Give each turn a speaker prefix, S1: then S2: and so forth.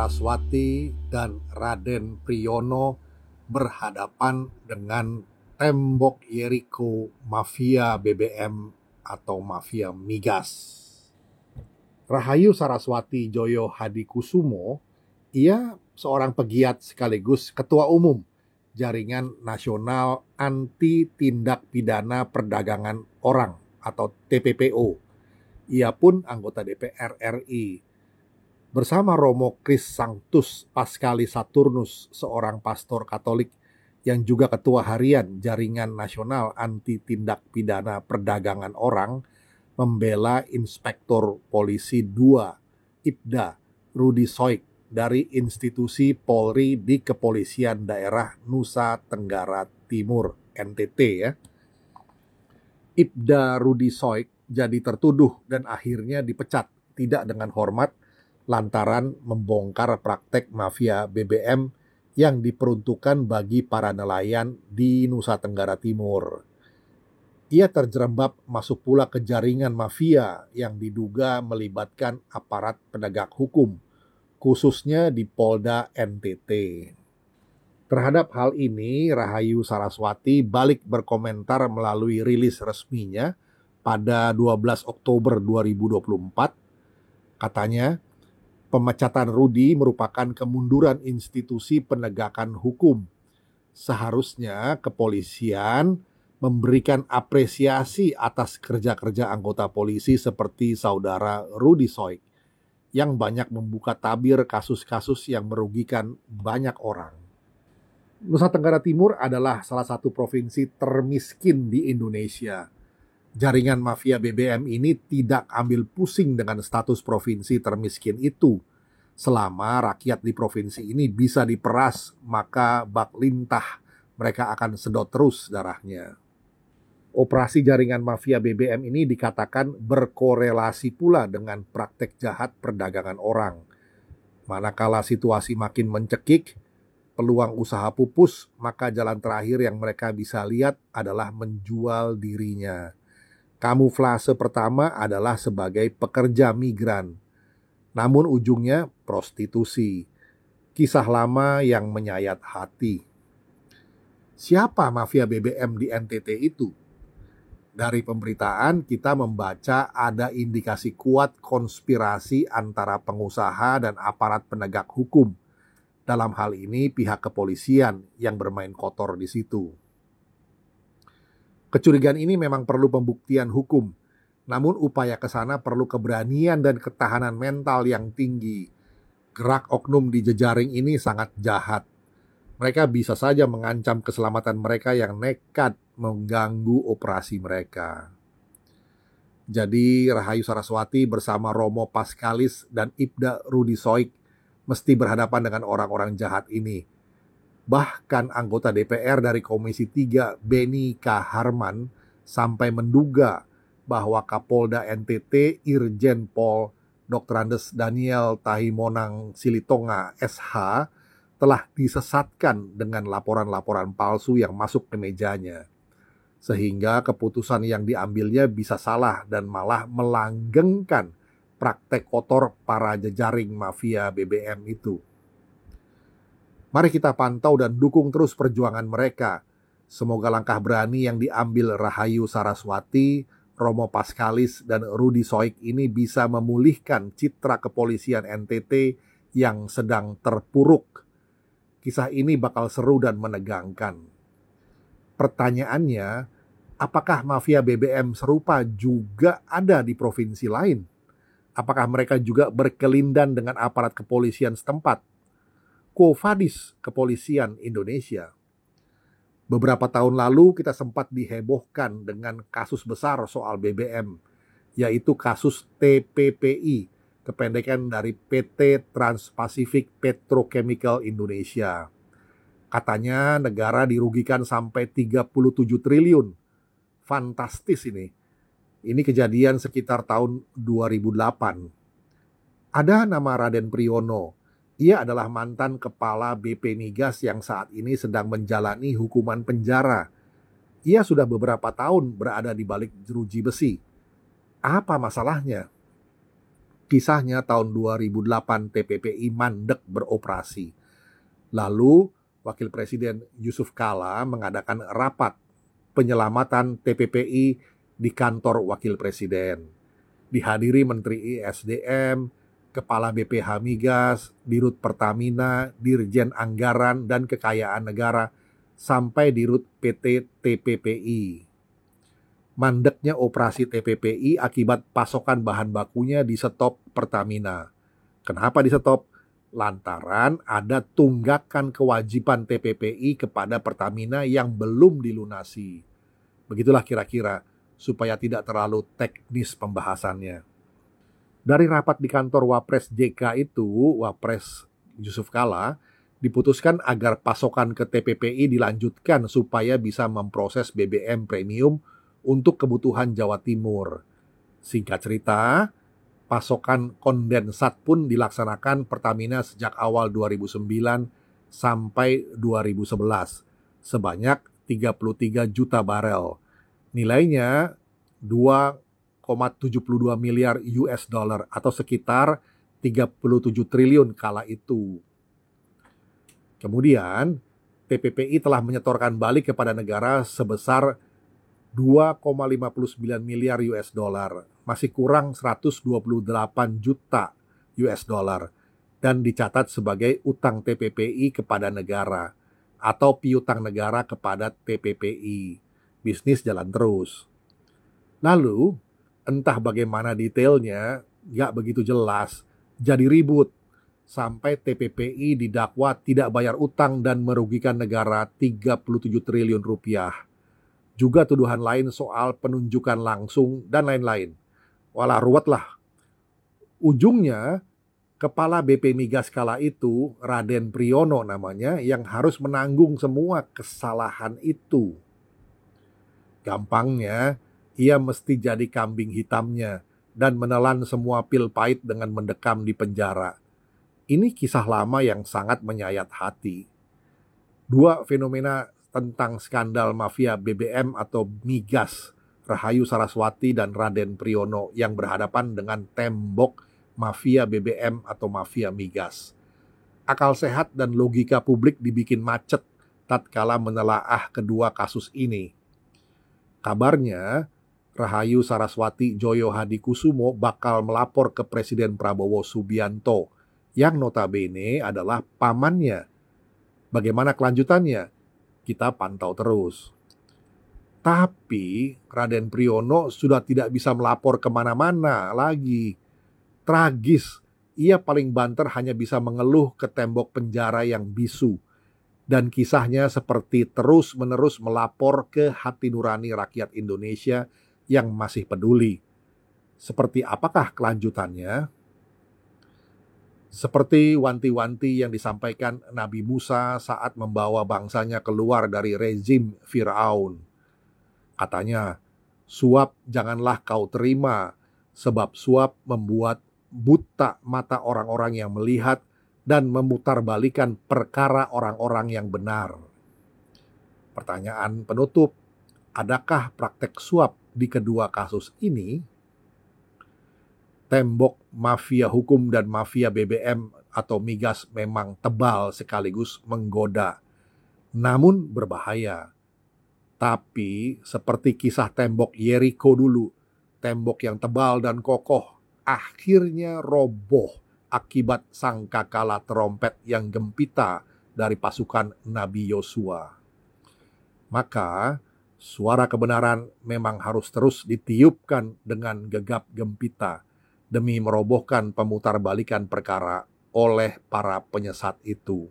S1: Saraswati dan Raden Priyono berhadapan dengan tembok Yeriko mafia BBM atau mafia migas. Rahayu Saraswati Djoyo Hadikusumo, ia seorang pegiat sekaligus ketua umum Jaringan Nasional Anti Tindak Pidana Perdagangan Orang atau TPPO. Ia pun anggota DPR RI. Bersama Romo Kris Sanctus Pascali Saturnus, seorang pastor Katolik yang juga ketua harian Jaringan Nasional Anti Tindak Pidana Perdagangan Orang, membela Inspektur Polisi 2 Ibda Rudi Soik dari institusi Polri di Kepolisian Daerah Nusa Tenggara Timur (NTT) ya. Ibda Rudi Soik jadi tertuduh dan akhirnya dipecat tidak dengan hormat lantaran membongkar praktek mafia BBM yang diperuntukkan bagi para nelayan di Nusa Tenggara Timur. Ia terjerembab masuk pula ke jaringan mafia yang diduga melibatkan aparat penegak hukum, khususnya di Polda NTT. Terhadap hal ini, Rahayu Saraswati balik berkomentar melalui rilis resminya pada 12 Oktober 2024. Katanya, pemecatan Rudi merupakan kemunduran institusi penegakan hukum. Seharusnya kepolisian memberikan apresiasi atas kerja-kerja anggota polisi seperti saudara Rudi Soik yang banyak membuka tabir kasus-kasus yang merugikan banyak orang. Nusa Tenggara Timur adalah salah satu provinsi termiskin di Indonesia. Jaringan mafia BBM ini tidak ambil pusing dengan status provinsi termiskin itu. Selama rakyat di provinsi ini bisa diperas, maka bak lintah mereka akan sedot terus darahnya. Operasi jaringan mafia BBM ini dikatakan berkorelasi pula dengan praktek jahat perdagangan orang. Manakala situasi makin mencekik, peluang usaha pupus, maka jalan terakhir yang mereka bisa lihat adalah menjual dirinya. Kamuflase pertama adalah sebagai pekerja migran. Namun ujungnya prostitusi. Kisah lama yang menyayat hati. Siapa mafia BBM di NTT itu? Dari pemberitaan kita membaca ada indikasi kuat konspirasi antara pengusaha dan aparat penegak hukum. Dalam hal ini pihak kepolisian yang bermain kotor di situ. Kecurigaan ini memang perlu pembuktian hukum, namun upaya ke sana perlu keberanian dan ketahanan mental yang tinggi. Gerak oknum di jejaring ini sangat jahat. Mereka bisa saja mengancam keselamatan mereka yang nekat mengganggu operasi mereka. Jadi Rahayu Saraswati bersama Romo Pascalis dan Ibda Rudi Soik mesti berhadapan dengan orang-orang jahat ini. Bahkan anggota DPR dari Komisi 3 Beni K. Harman sampai menduga bahwa Kapolda NTT Irjen Pol Dr. Andes Daniel Tahimonang Silitonga SH telah disesatkan dengan laporan-laporan palsu yang masuk ke mejanya. Sehingga keputusan yang diambilnya bisa salah dan malah melanggengkan praktek kotor para jejaring mafia BBM itu. Mari kita pantau dan dukung terus perjuangan mereka. Semoga langkah berani yang diambil Rahayu Saraswati, Romo Pascalis, dan Rudi Soik ini bisa memulihkan citra kepolisian NTT yang sedang terpuruk. Kisah ini bakal seru dan menegangkan. Pertanyaannya, apakah mafia BBM serupa juga ada di provinsi lain? Apakah mereka juga berkelindan dengan aparat kepolisian setempat? Quo vadis Kepolisian Indonesia. Beberapa tahun lalu kita sempat dihebohkan dengan kasus besar soal BBM, yaitu kasus TPPI, kependekan dari PT Trans-Pacific Petrochemical Indonesia. Katanya negara dirugikan sampai 37 triliun. Fantastis ini. Ini kejadian sekitar tahun 2008. Ada nama Raden Priyono. Ia adalah mantan kepala BP Migas yang saat ini sedang menjalani hukuman penjara. Ia sudah beberapa tahun berada di balik jeruji besi. Apa masalahnya? Kisahnya tahun 2008 TPPI mandek beroperasi. Lalu Wakil Presiden Yusuf Kala mengadakan rapat penyelamatan TPPI di kantor Wakil Presiden. Dihadiri Menteri ISDM, Kepala BPH Migas, Dirut Pertamina, Dirjen Anggaran dan Kekayaan Negara, sampai Dirut PT TPPI. Mandeknya operasi TPPI akibat pasokan bahan bakunya di stop Pertamina. Kenapa di stop? Lantaran ada tunggakan kewajiban TPPI kepada Pertamina yang belum dilunasi. Begitulah kira-kira, supaya tidak terlalu teknis pembahasannya. Dari rapat di kantor Wapres JK itu, Wapres Yusuf Kala, diputuskan agar pasokan ke TPPI dilanjutkan supaya bisa memproses BBM premium untuk kebutuhan Jawa Timur. Singkat cerita, pasokan kondensat pun dilaksanakan Pertamina sejak awal 2009 sampai 2011, sebanyak 33 juta barel. Nilainya 2,72 miliar US dollar atau sekitar 37 triliun kala itu. Kemudian, TPPI telah menyetorkan balik kepada negara sebesar 2,59 miliar US dollar, masih kurang 128 juta US dollar, dan dicatat sebagai utang TPPI kepada negara atau piutang negara kepada TPPI. Bisnis jalan terus. Lalu, entah bagaimana detailnya, gak begitu jelas, jadi ribut, sampai TPPI didakwa tidak bayar utang dan merugikan negara 37 triliun rupiah. Juga tuduhan lain soal penunjukan langsung dan lain-lain. Walah ruwet lah. Ujungnya, Kepala BP Migas kala itu, Raden Priyono namanya, yang harus menanggung semua kesalahan itu. Gampangnya, ia mesti jadi kambing hitamnya dan menelan semua pil pahit dengan mendekam di penjara. Ini kisah lama yang sangat menyayat hati. Dua fenomena tentang skandal mafia BBM atau migas, Rahayu Saraswati dan Raden Priyono, yang berhadapan dengan tembok mafia BBM atau mafia migas. Akal sehat dan logika publik dibikin macet tatkala menelaah kedua kasus ini. Kabarnya, Rahayu Saraswati Joyo Hadikusumo bakal melapor ke Presiden Prabowo Subianto, yang notabene adalah pamannya. Bagaimana kelanjutannya? Kita pantau terus. Tapi Raden Priyono sudah tidak bisa melapor kemana-mana lagi. Tragis, ia paling banter hanya bisa mengeluh ke tembok penjara yang bisu. Dan kisahnya seperti terus-menerus melapor ke hati nurani rakyat Indonesia yang masih peduli. Seperti apakah kelanjutannya? Seperti wanti-wanti yang disampaikan Nabi Musa saat membawa bangsanya keluar dari rezim Fir'aun. Katanya, suap janganlah kau terima, sebab suap membuat buta mata orang-orang yang melihat dan memutarbalikan perkara orang-orang yang benar. Pertanyaan penutup, adakah praktek suap di kedua kasus ini? Tembok mafia hukum dan mafia BBM atau migas memang tebal sekaligus menggoda, namun berbahaya. Tapi seperti kisah tembok Yeriko dulu, tembok yang tebal dan kokoh akhirnya roboh akibat sangkakala terompet yang gempita dari pasukan Nabi Yosua. Maka suara kebenaran memang harus terus ditiupkan dengan gegap gempita demi merobohkan pemutarbalikan perkara oleh para penyesat itu.